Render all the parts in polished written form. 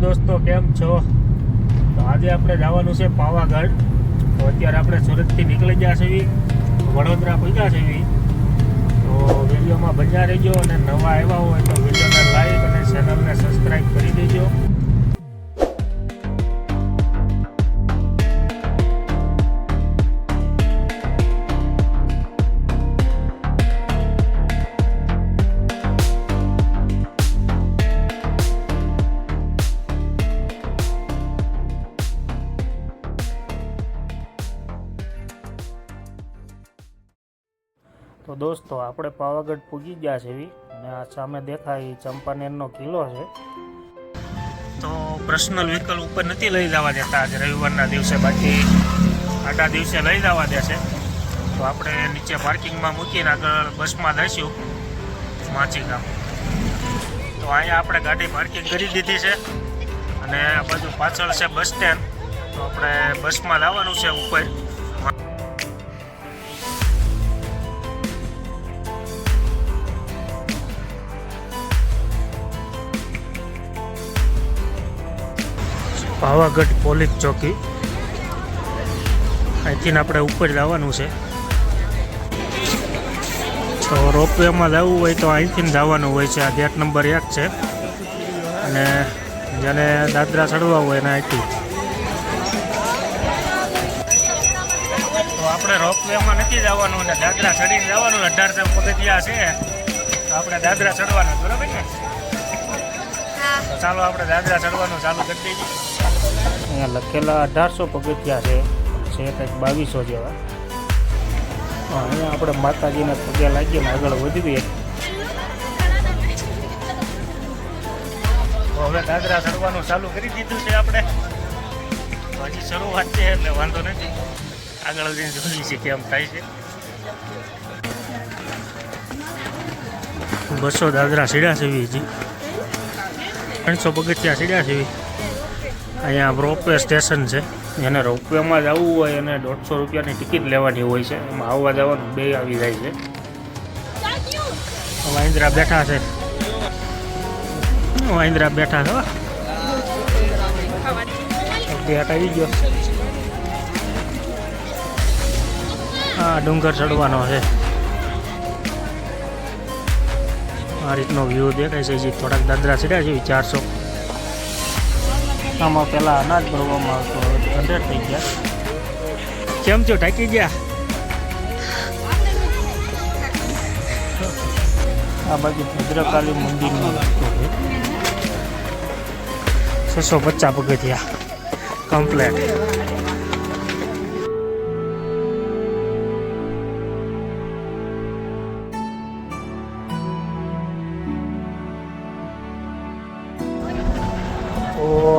દોસ્તો, કેમ છો? તો આજે આપણે જવાનું છે પાવાગઢ. તો અત્યારે આપણે સુરતથી નીકળી ગયા છે, વડોદરા પહોંચ્યા છે. તો વિડીયોમાં બન્યા રહેજો અને નવા આવ્યા હોય તો વિડીયોને લાઈક અને ચેનલને સબસ્ક્રાઈબ કરી દેજો. તો દોસ્તો, આપણે પાવાગઢ પૂગી ગયા છે અને આ સામે દેખાય ચંપાનેરનો કિલ્લો છે. તો પર્સનલ વ્હીકલ ઉપર નથી લઈ જવા દેતા આજે રવિવારના દિવસે, બાકી આડા દિવસે લઈ જવા દેશે. તો આપણે નીચે પાર્કિંગમાં મૂકીને આગળ બસમાં જઈશું માછી ગામ. તો અહીંયા આપણે ગાડી પાર્કિંગ કરી દીધી છે અને આ બાજુ પાછળ છે બસ સ્ટેન્ડ. તો આપણે બસમાં લાવવાનું છે ઉપર. પાવાગઢ પોલીસ ચોકી, અહીંથી આપણે ઉપર જવાનું છે. તો રોપવેમાં જવું હોય તો અહીંથી જવાનું હોય છે. આ ગેટ નંબર 1 છે અને જેને દાદરા ચડવા હોય એને અહીંથી. તો આપણે રોપવેમાં નથી જવાનું અને દાદરા ચડીને જવાનું. 1800 પગથિયા છે તો આપણે દાદરા ચડવાના, બરાબર ને? તો ચાલો આપણે દાદરા ચડવાનું ચાલુ કરી દઈએ. અહીંયા લખેલા 1800 પગથિયા છે કંઈક 2200 જેવા. અહીંયા આપણે માતાજીના પગે લાગીને આગળ વધીએ. તો હવે દાદરા ચડવાનું ચાલુ કરી દીધું છે આપણે. હજી શરૂઆત છે એટલે વાંધો નથી, આગળ જઈને જોઈએ છે કેમ થાય છે. 200 દાદરા સીડ્યા છે, હજી 300 પગથિયા સીડ્યા છે. અહીંયા રોપવે સ્ટેશન છે. જેને રોપવેમાં જવું હોય અને 150 રૂપિયાની ટિકિટ લેવાની હોય છે. એમાં આવવા જવાનું 2 આવી જાય છે. વાંદરા બેઠા છે, વાંદરા બેઠા છે. ગેટ આવી ગયો. હા, ડુંગર ચડવાનો છે. આ રીતનો વ્યૂ દેખાય છે. હજી થોડાક દાદરા ચડ્યા છે 400. આમાં પહેલાં અનાજ ભરવામાં આવતો, 100 થઈ ગયા. કેમ છો, ટાંકી ગયા? આ બાજુ ભદ્રકાલી મંદિરનો રસ્તો છે. 650 પગથિયા કમ્પ્લેટ.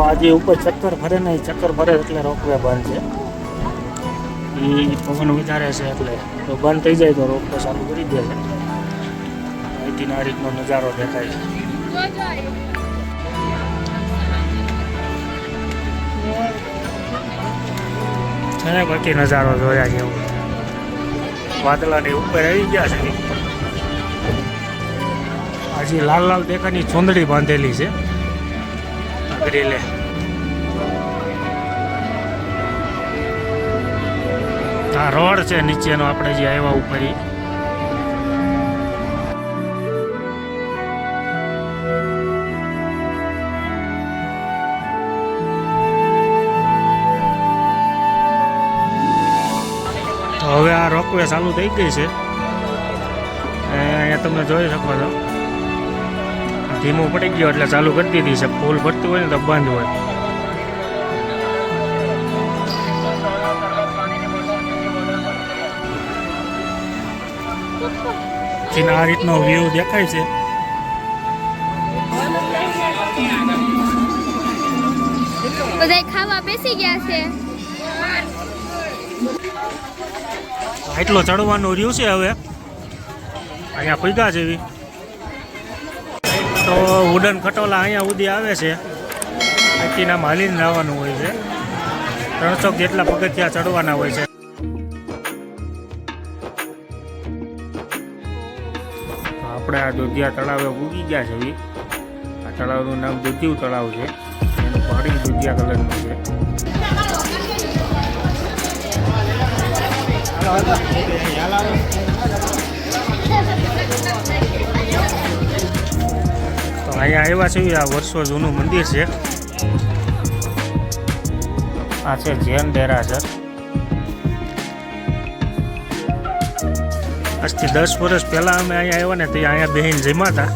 આજે ઉપર ચક્કર ફરે ને, ચક્કર ફરે એટલે રોપવે બંધ છે. એ પવન વધારે છે એટલે તો બંધ થઈ જાય તો રોપવે ચાલુ કરી દે છે. અહીંથી આ રીતનો નજારો દેખાય છે. બાકી નજારો જોયા જેવું. વાદળાની ઉપર આવી ગયા છે. હજી લાલ લાલ દેખાની ચોંદડી બાંધેલી છે ગ્રીલે. આ રોડ છે નીચેનો, આપણે જે આવ્યા ઉપર. તો હવે આ રોપવે ચાલુ થઈ ગઈ છે. અહીંયા તમે જોઈ શકો છો, ધીમું પડી ગયો એટલે ચાલુ કરી દીધી છે. ફૂલ ભરતું હોય ને તો બંધ હોય. આ રીતનો વ્યૂ દેખાય છે. બધા ખાવા બેસી ગયા છે. એટલો ચડવાનું રહ્યું છે. હવે અહીંયા પૈગા જેવી તો વુડન ખટોલા અહીંયા સુધી આવે છે. અહીંથી નામ હાલીને જવાનું હોય છે. 300 જેટલા પગથિયા ચડવાના હોય છે. આપણે આ દુધિયા તળાવે ઉગી ગયા છે. આ તળાવનું નામ દુધિયું તળાવ છે. એનું પાડી દુધિયા કલરનું છે. તો અહીંયા આવ્યા છે આ વર્ષો જૂનું મંદિર છે. આ છે જૈન દેરાસર. આજથી 10 વર્ષ પહેલાં અમે અહીંયા આવ્યા ને તો અહીંયા બહેન જમ્યા હતા.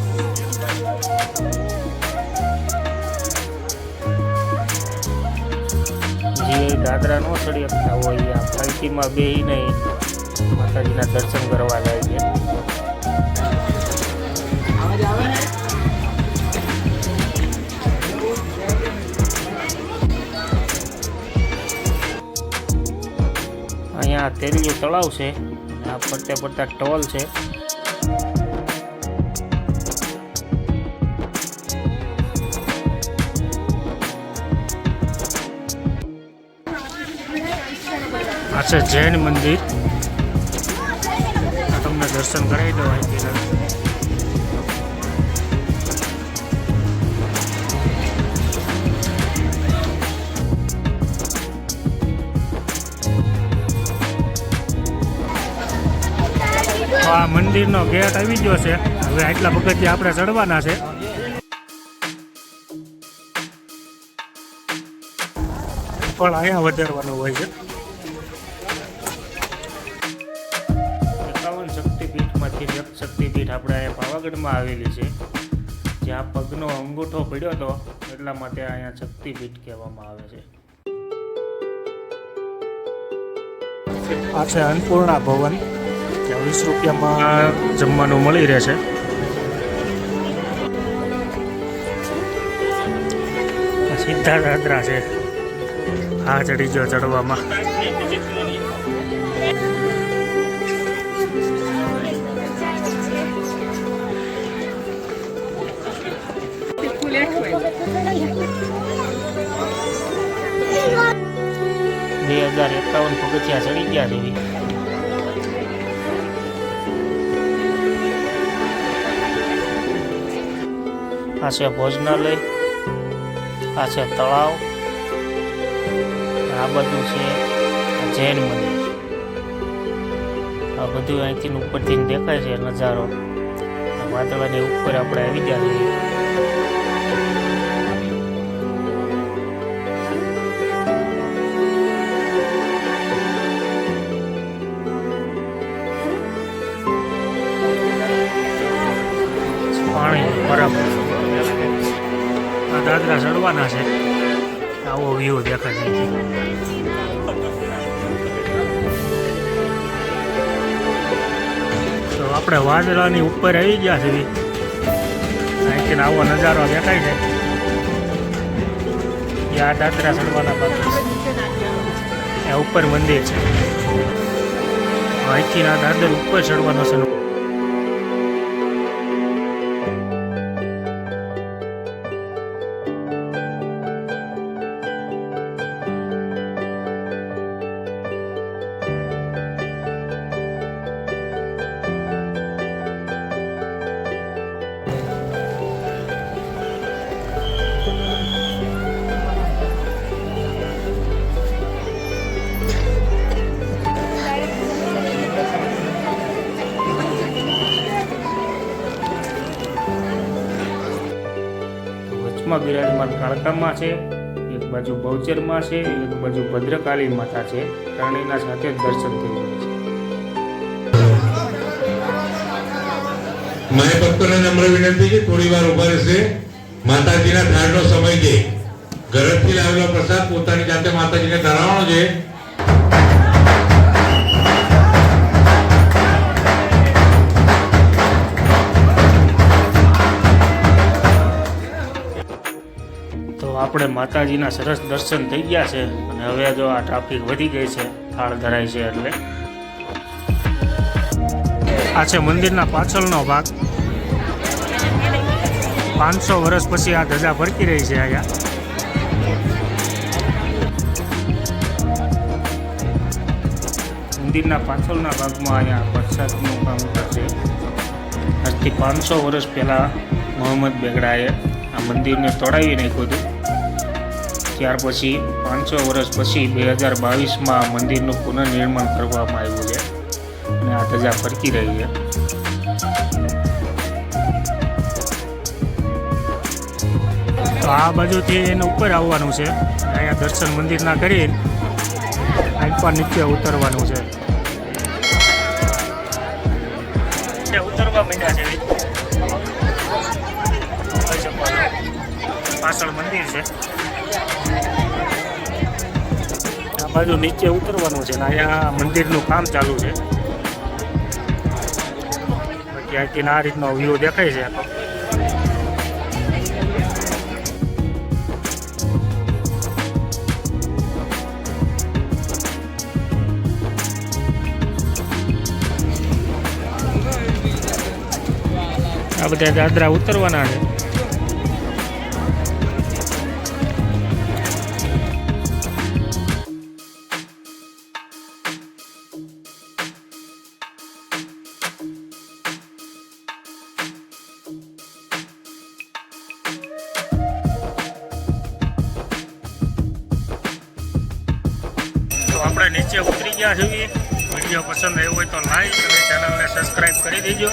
જે દાદરા નો ચડી શકતા હોય આ પાલકીમાં બેહીને માતાજીના દર્શન કરવા જાય છે. અહીંયા તેલિયું તળાવ છે. આ ફરતે ફરતા ટોલ છે. આ છે જૈન મંદિર. તમને દર્શન કરાવી દો અહીંથી. આ મંદિરનો ગેટ આવી ગયો છે. હવે આટલા પગથિયા આપણે ચડવાના છે. પણ અહીંયા વધારવાનું હોય છે. 51 શક્તિપીઠમાંથી એક શક્તિપીઠ આપણે અહીંયા પાવાગઢમાં આવેલી છે. જ્યાં પગનો અંગૂઠો પડ્યો હતો એટલા માટે અહીંયા શક્તિપીઠ કહેવામાં આવે છે. આ છે અન્નપૂર્ણા ભવન. ત્યાં 20 રૂપિયામાં જમવાનું મળી રહેશે. સીધા દાદરા છે. હા ચડી ગયો ચડવામાં. બે 2051 પગથિયા ચડી ગયા છે. આ છે ભોજનાલય. આ છે તળાવ. આ બધું છે જૈન મંદિર. આ બધું અહીંથી ઉપરથી દેખાય છે નજારો. વાદળાની ઉપર આપણે આવી ગયા છીએ. પાણી બરાબર. આ દાદરા ચડવાના છે. આવો વ્યૂ દેખાય છે. તો આપણે વાદળાની ઉપર આવી ગયા છે. અહીંથી આવો નજારો દેખાય છે. આ દાદરા ચડવાના બાકી છે. ઉપર મંદિર છે. અહીંથી આ દાદર ઉપર ચડવાનો છે. વચમાં બિરાજમાન કાળકામાં છે. એક બાજુ બહુચરમાં છે. એક બાજુ ભદ્રકાળી માતા છે. ત્રણેયના સાથે જ દર્શન થઈ રહ્યા છે. માય ભક્તોને નમ્ર વિનંતી છે થોડી વાર ઉભા રહેશે. માતાજીના ધારનો સમય છે. ઘરેથી લાવેલો પ્રસાદ પોતાની જાતે માતાજીને ધરાવવાનો છે. તો આપણે માતાજીના સરસ દર્શન થઈ ગયા છે. અને હવે જો આ ટ્રાફિક વધી ગઈ છે થાળ ધરાય છે એટલે. આ છે મંદિરના પાછળનો ભાગ. 500 વર્ષ પછી આ ધજા ફરકી રહી છે અહીંયા. મંદિરના પાછળના ભાગમાં અહીંયા પ્રસાદનું કાઉન્ટર છે. આજથી 500 વર્ષ પહેલાં મોહમ્મદ બેગડાએ આ મંદિરને તોડાવી નાખ્યું હતું. ત્યાર પછી 500 વર્ષ પછી 2022માં મંદિરનું પુનર્નિર્માણ કરવામાં આવ્યું છે અને આ ધજા ફરકી રહી છે. તો આ બાજુથી એને ઉપર આવવાનું છે. અહીંયા દર્શન મંદિરના કરીને આઈપા નીચે ઉતરવાનું છે. ઉતરવા માંડ્યા છે. પાછળ મંદિર છે. આ બાજુ નીચે ઉતરવાનું છે ને અહીંયા મંદિરનું કામ ચાલુ છે. ત્યાંથી આ રીતનો વ્યૂ દેખાય છે. આ બધા દાદરા ઉતરવાના છે. તો આપણે નીચે ઉતરી ગયા છીએ. વિડીયો પસંદ આવ્યો હોય તો લાઈક અને ચેનલને સબસ્ક્રાઈબ કરી દેજો.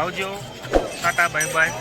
આવજો. Tata bye bye.